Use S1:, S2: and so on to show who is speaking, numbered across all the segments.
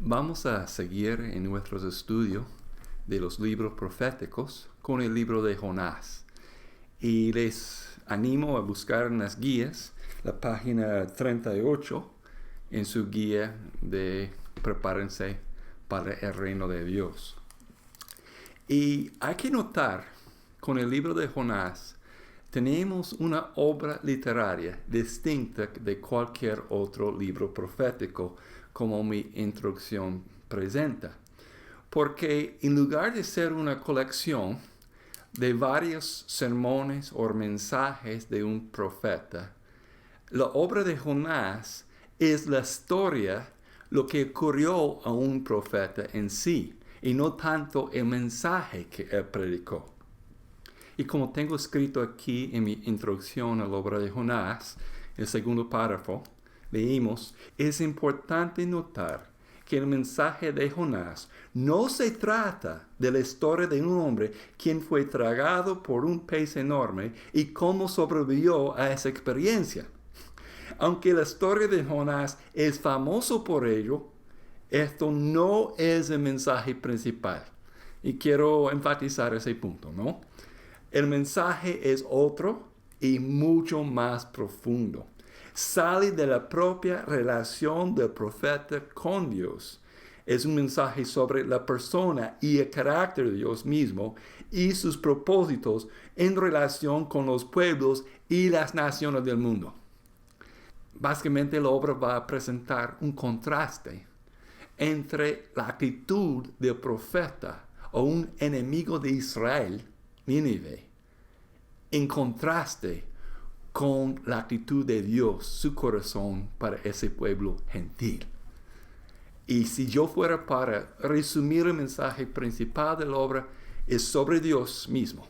S1: Vamos a seguir en nuestros estudios de los libros proféticos con el libro de Jonás. Y les animo a buscar en las guías la página 38 en su guía de Prepárense para el reino de Dios. Y hay que notar, con el libro de Jonás, tenemos una obra literaria distinta de cualquier otro libro profético, como mi introducción presenta. Porque en lugar de ser una colección de varios sermones o mensajes de un profeta, la obra de Jonás es la historia, lo que ocurrió a un profeta en sí, y no tanto el mensaje que él predicó. Y como tengo escrito aquí en mi introducción a la obra de Jonás, el segundo párrafo, leímos, es importante notar que el mensaje de Jonás no se trata de la historia de un hombre quien fue tragado por un pez enorme y cómo sobrevivió a esa experiencia. Aunque la historia de Jonás es famoso por ello, esto no es el mensaje principal. Y quiero enfatizar ese punto, ¿no? El mensaje es otro y mucho más profundo. Sale de la propia relación del profeta con Dios. Es un mensaje sobre la persona y el carácter de Dios mismo y sus propósitos en relación con los pueblos y las naciones del mundo. Básicamente la obra va a presentar un contraste entre la actitud del profeta o un enemigo de Israel, Nínive, en contraste con la actitud de Dios, su corazón para ese pueblo gentil. Y si yo fuera para resumir el mensaje principal de la obra, es sobre Dios mismo.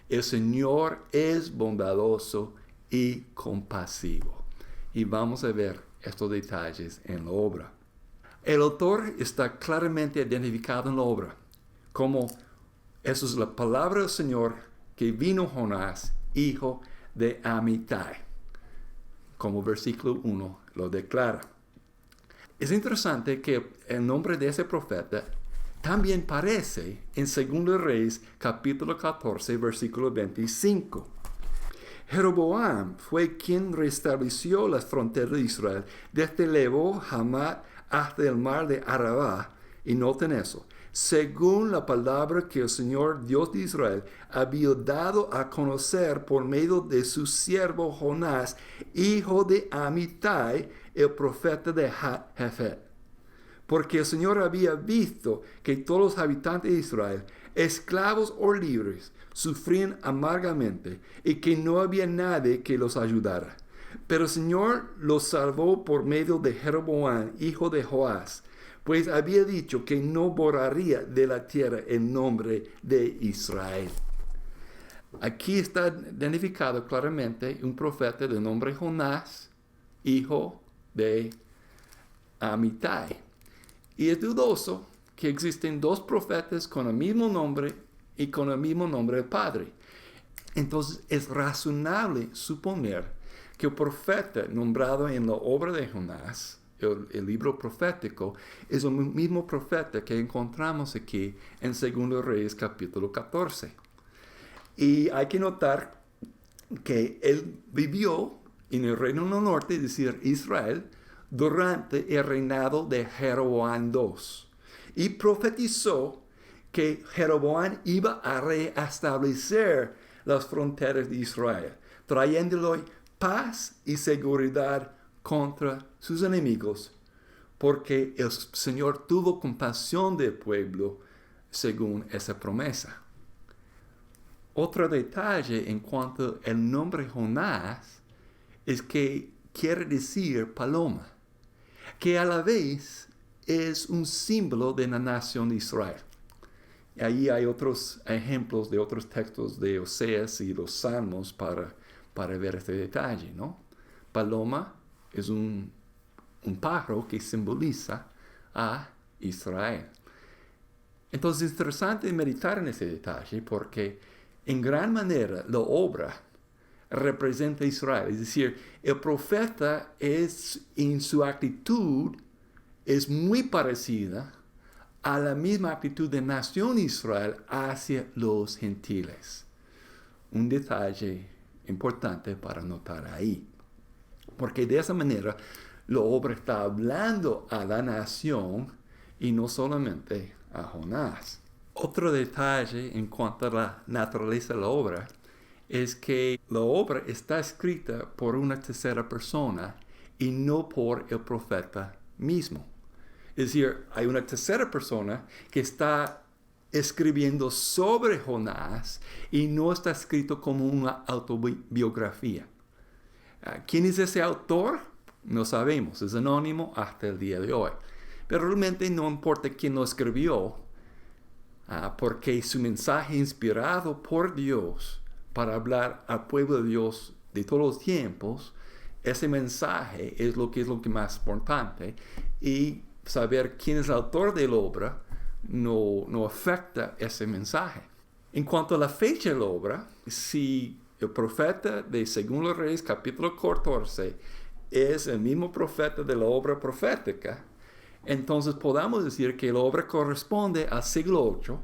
S1: El Señor es bondadoso y compasivo. Y vamos a ver estos detalles en la obra. El autor está claramente identificado en la obra como esa es la palabra del Señor que vino Jonás, hijo de Amittai, como versículo 1 lo declara. Es interesante que el nombre de ese profeta también aparece en 2 Reyes capítulo 14 versículo 25. Jeroboam fue quien restableció las fronteras de Israel desde Lebo Hamat hasta el mar de Arabá, y noten eso, según la palabra que el Señor Dios de Israel había dado a conocer por medio de su siervo Jonás, hijo de Amittai, el profeta de Jafet. Porque el Señor había visto que todos los habitantes de Israel, esclavos o libres, sufrían amargamente y que no había nadie que los ayudara. Pero el Señor los salvó por medio de Jeroboam, hijo de Joás, pues había dicho que no borraría de la tierra el nombre de Israel. Aquí está identificado claramente un profeta de nombre Jonás, hijo de Amittai. Y es dudoso que existen dos profetas con el mismo nombre y con el mismo nombre del Padre. Entonces es razonable suponer que el profeta nombrado en la obra de Jonás, el libro profético, es el mismo profeta que encontramos aquí en 2 Reyes capítulo 14. Y hay que notar que él vivió en el reino del norte, es decir, Israel, durante el reinado de Jeroboam II. Y profetizó que Jeroboam iba a reestablecer las fronteras de Israel, trayéndole paz y seguridad contra sus enemigos, porque el Señor tuvo compasión del pueblo según esa promesa. Otro detalle en cuanto al nombre Jonás es que quiere decir paloma, que a la vez es un símbolo de la nación de Israel. Y ahí hay otros ejemplos de otros textos de Oseas y los Salmos para ver este detalle, ¿no? Paloma es un pájaro que simboliza a Israel. Entonces es interesante meditar en ese detalle porque en gran manera la obra representa a Israel. Es decir, el profeta es en su actitud es muy parecida a la misma actitud de nación Israel hacia los gentiles. Un detalle importante para notar ahí. Porque de esa manera la obra está hablando a la nación y no solamente a Jonás. Otro detalle en cuanto a la naturaleza de la obra es que la obra está escrita por una tercera persona y no por el profeta mismo. Es decir, hay una tercera persona que está escribiendo sobre Jonás y no está escrito como una autobiografía. ¿Quién es ese autor? No sabemos, es anónimo hasta el día de hoy. Pero realmente no importa quién lo escribió, porque su mensaje inspirado por Dios para hablar al pueblo de Dios de todos los tiempos, ese mensaje es lo que más importante. Y saber quién es el autor de la obra no afecta ese mensaje. En cuanto a la fecha de la obra, si el profeta de 2 Reyes capítulo 14 es el mismo profeta de la obra profética, entonces podamos decir que la obra corresponde al siglo 8,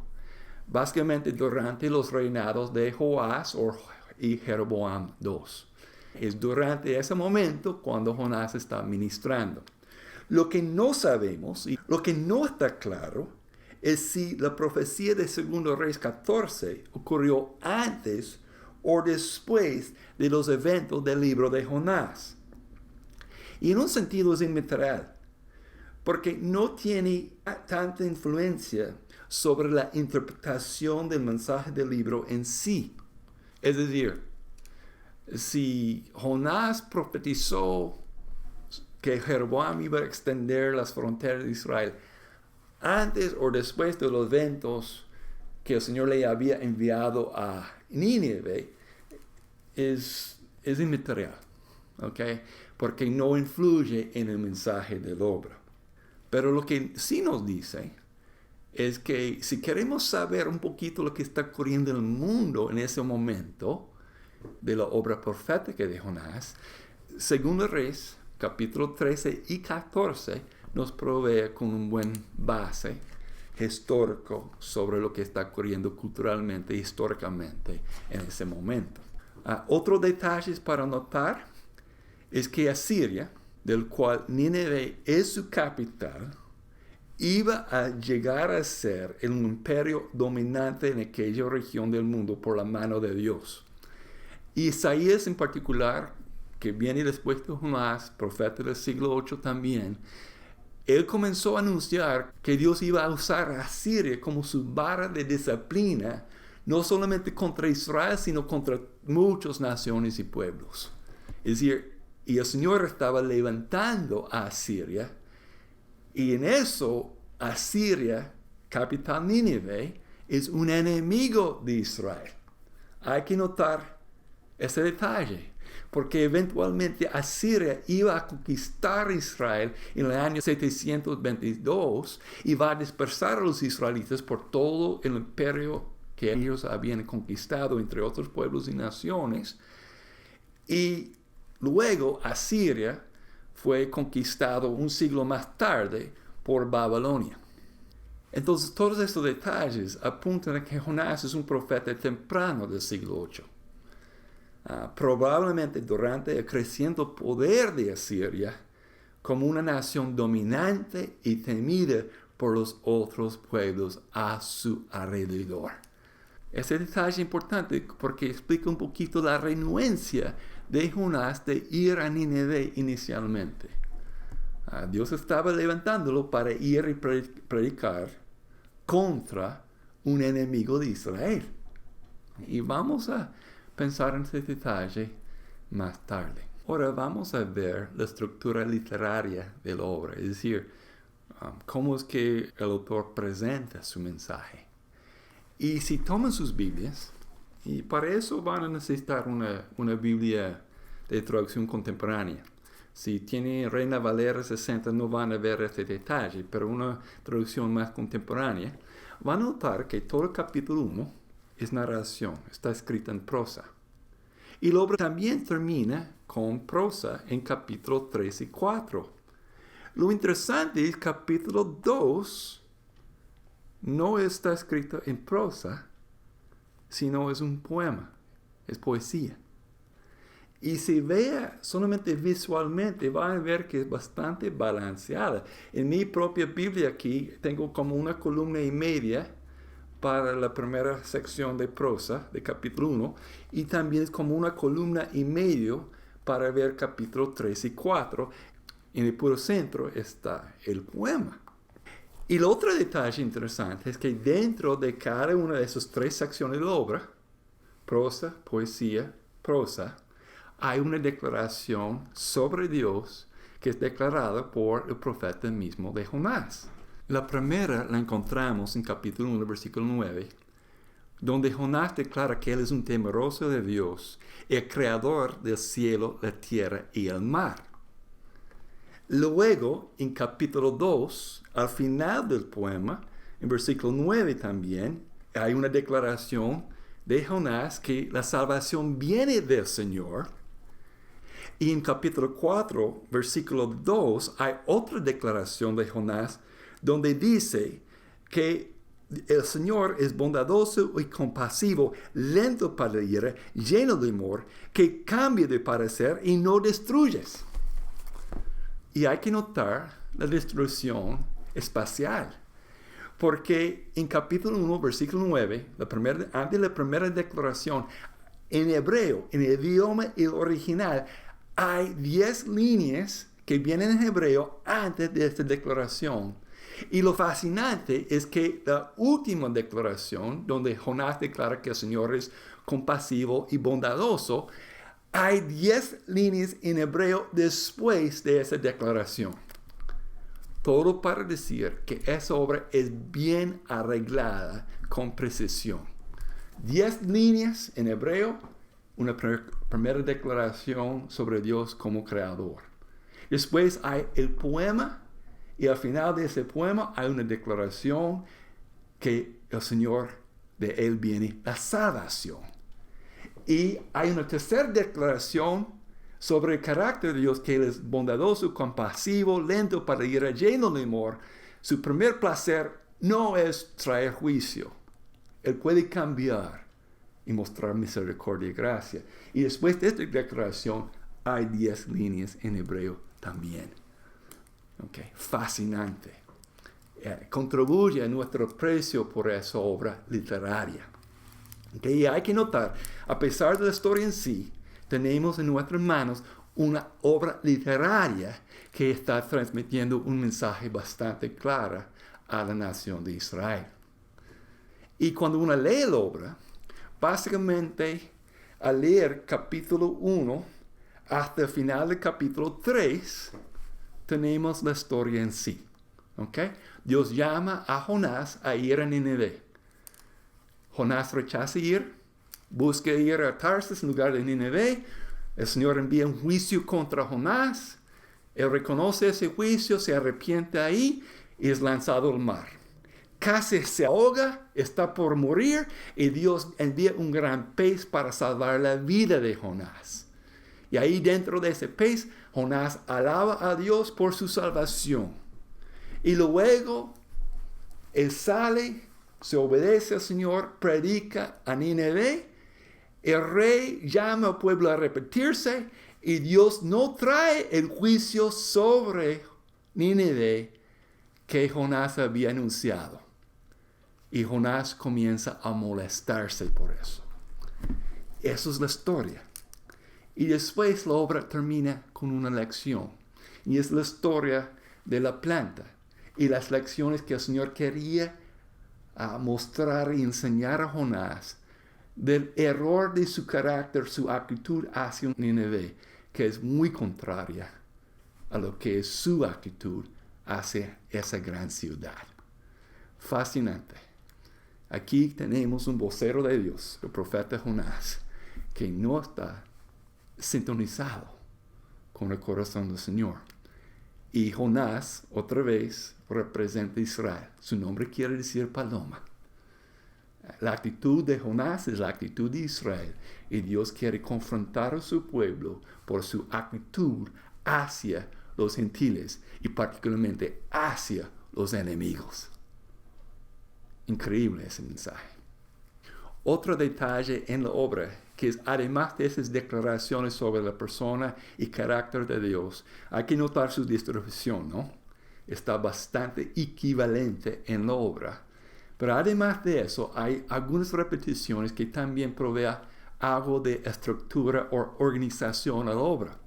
S1: básicamente durante los reinados de Joás y Jeroboam II. Es durante ese momento cuando Jonás está ministrando. Lo que no sabemos y lo que no está claro es si la profecía de 2 Reyes 14 ocurrió antes o después de los eventos del libro de Jonás. Y en un sentido es inmaterial, porque no tiene tanta influencia sobre la interpretación del mensaje del libro en sí. Es decir, si Jonás profetizó que Jeroboam iba a extender las fronteras de Israel antes o después de los eventos que el Señor le había enviado a Nínive, es inmaterial, ¿ok? Porque no influye en el mensaje de la obra. Pero lo que sí nos dice es que si queremos saber un poquito lo que está ocurriendo en el mundo en ese momento de la obra profética de Jonás, 2 Reyes, capítulo 13 y 14, nos provee con un buen base histórico sobre lo que está ocurriendo culturalmente e históricamente en ese momento. Otro detalle para notar es que Asiria, del cual Nínive es su capital, iba a llegar a ser el imperio dominante en aquella región del mundo por la mano de Dios. Y Isaías en particular, que viene después de Jonás, profeta del siglo 8 también, él comenzó a anunciar que Dios iba a usar a Asiria como su vara de disciplina, no solamente contra Israel, sino contra muchas naciones y pueblos. Es decir, y el Señor estaba levantando a Asiria, y en eso Asiria, capital Nínive, es un enemigo de Israel. Hay que notar ese detalle, porque eventualmente Asiria iba a conquistar Israel en el año 722 y va a dispersar a los israelitas por todo el imperio que ellos habían conquistado entre otros pueblos y naciones. Y luego Asiria fue conquistado un siglo más tarde por Babilonia. Entonces todos estos detalles apuntan a que Jonás es un profeta temprano del siglo 8. Probablemente durante el creciente poder de Asiria como una nación dominante y temida por los otros pueblos a su alrededor. Ese detalle es importante porque explica un poquito la renuencia de Jonás de ir a Nínive inicialmente. Dios estaba levantándolo para ir y predicar contra un enemigo de Israel. Y vamos a pensar en ese detalle más tarde. Ahora vamos a ver la estructura literaria de la obra, es decir, cómo es que el autor presenta su mensaje. Y si toman sus Biblias, y para eso van a necesitar una Biblia de traducción contemporánea. Si tienen Reina Valera 60 no van a ver este detalle, pero una traducción más contemporánea, van a notar que todo el capítulo 1 es narración, está escrita en prosa. Y la obra también termina con prosa en capítulo 3 y 4. Lo interesante es capítulo 2 no está escrito en prosa, sino es un poema, es poesía. Y si vea solamente visualmente, van a ver que es bastante balanceada. En mi propia Biblia aquí tengo como una columna y media para la primera sección de prosa, de capítulo 1, y también es como una columna y medio para ver capítulo 3 y 4. En el puro centro está el poema. Y el otro detalle interesante es que dentro de cada una de esas tres secciones de la obra, prosa, poesía, prosa, hay una declaración sobre Dios que es declarada por el profeta mismo de Jonás. La primera la encontramos en capítulo 1, versículo 9, donde Jonás declara que él es un temeroso de Dios, el creador del cielo, la tierra y el mar. Luego, en capítulo 2, al final del poema, en versículo 9 también, hay una declaración de Jonás que la salvación viene del Señor. Y en capítulo 4, versículo 2, hay otra declaración de Jonás donde dice que el Señor es bondadoso y compasivo, lento para la ira, lleno de amor, que cambia de parecer y no destruyes. Y hay que notar la destrucción espacial. Porque en capítulo 1, versículo 9, antes de la primera declaración, en hebreo, en el idioma original, hay 10 líneas que vienen en hebreo antes de esta declaración. Y lo fascinante es que la última declaración, donde Jonás declara que el Señor es compasivo y bondadoso, hay 10 líneas en hebreo después de esa declaración. Todo para decir que esa obra es bien arreglada con precisión. 10 líneas en hebreo, una primera declaración sobre Dios como creador. Después hay el poema, y al final de ese poema hay una declaración que el Señor, de Él viene la salvación. Y hay una tercera declaración sobre el carácter de Dios, que Él es bondadoso, compasivo, lento para ir, lleno de amor. Su primer placer no es traer juicio. Él puede cambiar y mostrar misericordia y gracia. Y después de esta declaración hay 10 líneas en hebreo también. Okay. Fascinante. Contribuye a nuestro aprecio por esa obra literaria. Okay. Y hay que notar, a pesar de la historia en sí, tenemos en nuestras manos una obra literaria que está transmitiendo un mensaje bastante claro a la nación de Israel. Y cuando uno lee la obra, básicamente al leer capítulo 1 hasta el final del capítulo 3, tenemos la historia en sí. ¿Okay? Dios llama a Jonás a ir a Nínive. Jonás rechaza ir, busca ir a Tarsis en lugar de Nínive. El Señor envía un juicio contra Jonás. Él reconoce ese juicio, se arrepiente ahí y es lanzado al mar. Casi se ahoga, está por morir, y Dios envía un gran pez para salvar la vida de Jonás. Y ahí dentro de ese pez, Jonás alaba a Dios por su salvación. Y luego, él sale, se obedece al Señor, predica a Nínive. El rey llama al pueblo a arrepentirse, y Dios no trae el juicio sobre Nínive que Jonás había anunciado. Y Jonás comienza a molestarse por eso. Eso es la historia. Y después la obra termina con una lección. Y es la historia de la planta. Y las lecciones que el Señor quería mostrar y enseñar a Jonás del error de su carácter, su actitud hacia Nínive, que es muy contraria a lo que es su actitud hacia esa gran ciudad. Fascinante. Aquí tenemos un vocero de Dios, el profeta Jonás, que no está sintonizado con el corazón del Señor. Y Jonás, otra vez, representa a Israel. Su nombre quiere decir paloma. La actitud de Jonás es la actitud de Israel. Y Dios quiere confrontar a su pueblo por su actitud hacia los gentiles y particularmente hacia los enemigos. Increíble ese mensaje. Otro detalle en la obra, que es además de esas declaraciones sobre la persona y carácter de Dios, hay que notar su distribución, ¿no? Está bastante equivalente en la obra. Pero además de eso, hay algunas repeticiones que también proveen algo de estructura o organización a la obra.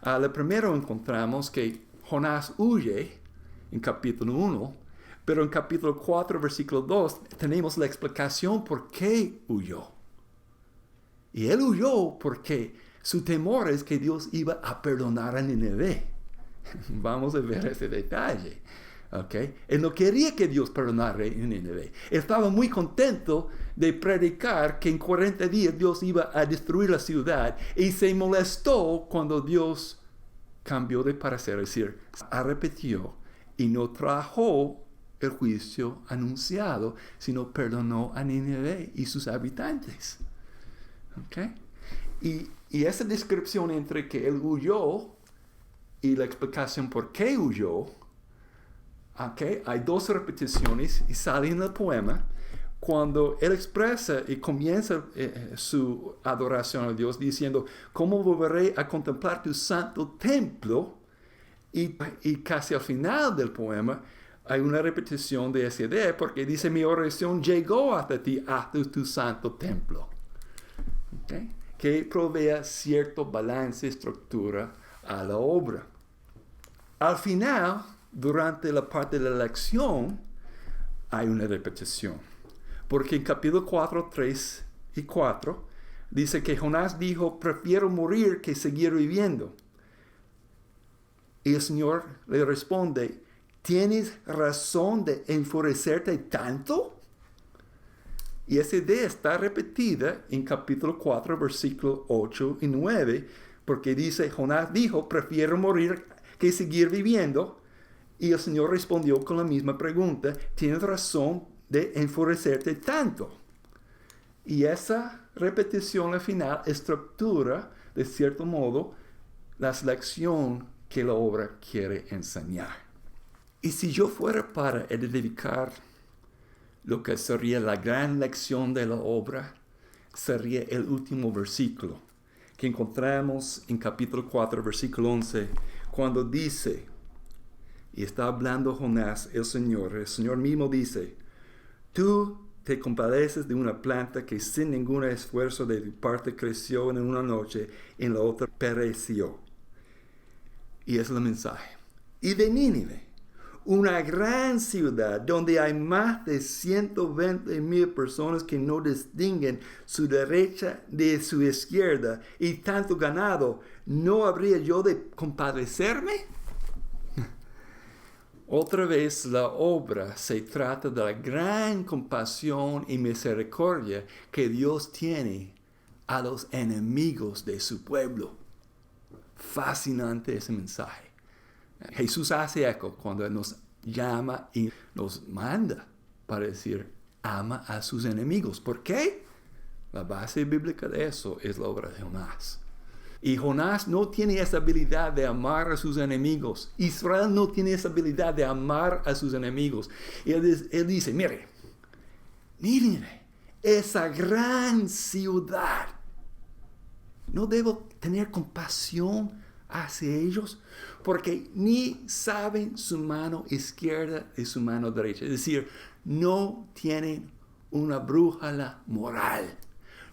S1: La primero encontramos que Jonás huye en capítulo 1, pero en capítulo 4, versículo 2, tenemos la explicación por qué huyó. Y él huyó porque su temor es que Dios iba a perdonar a Nínive. Vamos a ver ese detalle. ¿Okay? Él no quería que Dios perdonara a Nínive. Estaba muy contento de predicar que en 40 días Dios iba a destruir la ciudad y se molestó cuando Dios cambió de parecer, es decir, arrepintió y no trajo el juicio anunciado, sino perdonó a Nínive y sus habitantes. ¿Okay? Y esa descripción entre que él huyó y la explicación por qué huyó, okay, hay dos repeticiones y sale en el poema cuando él expresa y comienza su adoración a Dios diciendo, ¿cómo volveré a contemplar tu santo templo? Y casi al final del poema hay una repetición de esa idea porque dice, mi oración llegó hasta ti, hasta tu santo templo. Okay? Que provea cierto balance y estructura a la obra. Al final, durante la parte de la lección, hay una repetición. Porque en capítulo 4, 3 y 4, dice que Jonás dijo, prefiero morir que seguir viviendo. Y el Señor le responde, ¿tienes razón de enfurecerte tanto? Y esa idea está repetida en capítulo 4, versículos 8 y 9, porque dice, Jonás dijo, prefiero morir que seguir viviendo. Y el Señor respondió con la misma pregunta, ¿tienes razón de enfurecerte tanto? Y esa repetición al final estructura, de cierto modo, la lección que la obra quiere enseñar. Y si yo fuera para identificar lo que sería la gran lección de la obra, sería el último versículo que encontramos en capítulo 4, versículo 11, cuando dice, y está hablando Jonás, el Señor mismo dice, tú te compadeces de una planta que sin ningún esfuerzo de tu parte creció en una noche, en la otra pereció. Y es el mensaje. Y de Nínive, una gran ciudad donde hay más de 120,000 personas que no distinguen su derecha de su izquierda y tanto ganado, ¿no habría yo de compadecerme? Otra vez la obra se trata de la gran compasión y misericordia que Dios tiene a los enemigos de su pueblo. Fascinante ese mensaje. Jesús hace eco cuando nos llama y nos manda para decir, ama a sus enemigos. ¿Por qué? La base bíblica de eso es la obra de Jonás. Y Jonás no tiene esa habilidad de amar a sus enemigos. Israel no tiene esa habilidad de amar a sus enemigos. Y él dice, mire, Nínive, esa gran ciudad, ¿no debo tener compasión hacia ellos? Porque ni saben su mano izquierda y su mano derecha. Es decir, no tienen una brújula moral.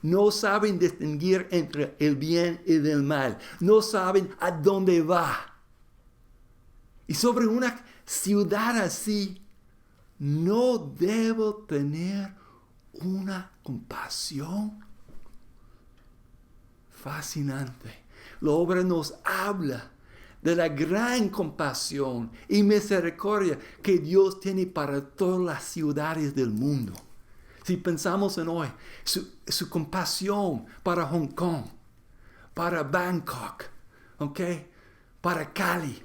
S1: No saben distinguir entre el bien y el mal. No saben a dónde va. Y sobre una ciudad así, no debo tener una compasión. Fascinante. La obra nos habla de la gran compasión y misericordia que Dios tiene para todas las ciudades del mundo. Si pensamos en hoy, su compasión para Hong Kong, para Bangkok, ¿okay? Para Cali,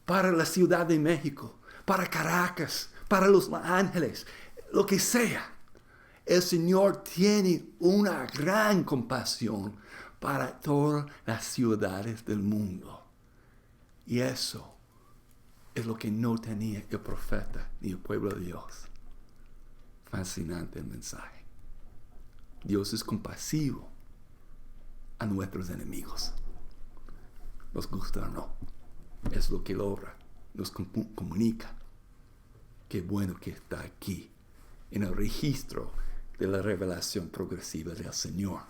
S1: para la Ciudad de México, para Caracas, para Los Ángeles, lo que sea. El Señor tiene una gran compasión para todas las ciudades del mundo. Y eso es lo que no tenía el profeta ni el pueblo de Dios. Fascinante el mensaje. Dios es compasivo a nuestros enemigos. Nos gusta o no. Es lo que logra. Nos comunica. Qué bueno que está aquí, en el registro de la revelación progresiva del Señor.